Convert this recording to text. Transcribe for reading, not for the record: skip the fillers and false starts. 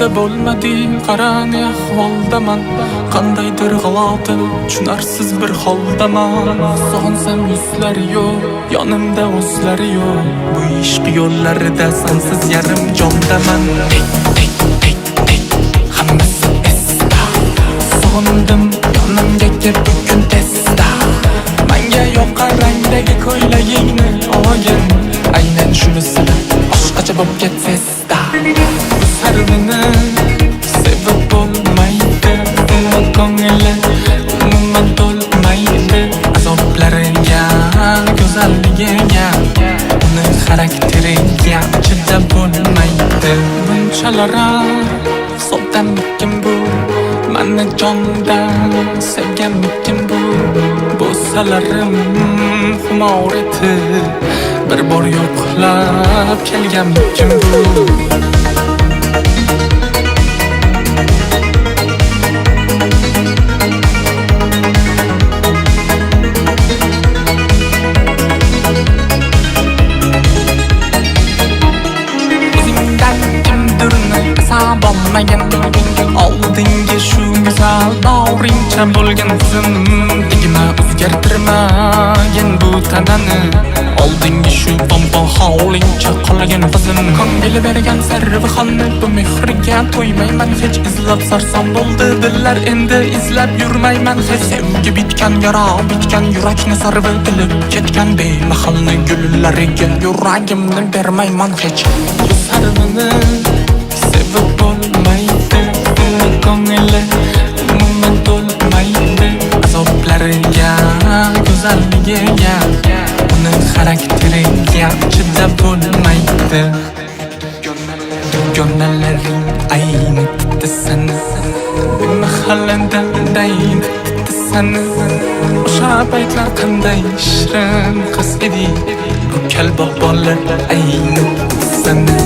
sende bo'lmadi, qarani ahvoldaman. Qandaydir g'alati, tushunarsiz bir holdaman. Sog'insam yuzlari yo'q, yonimda o'zlari yo'q. Bu ishq yo'llarida sensiz yarim jondaman. Hammasi esda. Sog'indim, yonimga kel bugun tezda. Menga yoqqan rangdagi ko'ylagingni olgin. Aynan shunisi boshqacha bo'lib ketsda. Sarvini sevib bo'lmaydi, ko'ngli umuman to'lmaydi. Azoblariga, go'zalligiga, uni xarakteriga chidab bo'lmaydi. Bunchalara hisobdanmikin bu, meni jondan sevganmikin bu. Bo'salarim xumor etib, bir bor yo'qlab kelganmikin bu. Bo'lmagan oldinga shu go'zal davringcha bo'lgan qizim. Digma o'zgartirmagin bu tanani, oldinga shu bomba hovlingcha qolgan qizim. Ko'ngli bergan sarvixonni bu mehriga to'ymayman hech. Izlab sarsam bo'ldi dillar, endi izlab yurmayman hech. Sevgi bitgan yara, bitgan yurakni sarvi qilib ketgan bemahalni gullariga yuragimni bermayman hech. Bu sarvini sevib bo'lmaydi, ko'ngli umuman to'lmaydi. Azoblariga, go'zalligiga, uni xarakteriga chidab bo'lmaydi. Dugonalaring ayni seni, mahallandan daydi seni. O'sha paytlar qanday shirin qiz edi, bu kalboqlar ayni seni.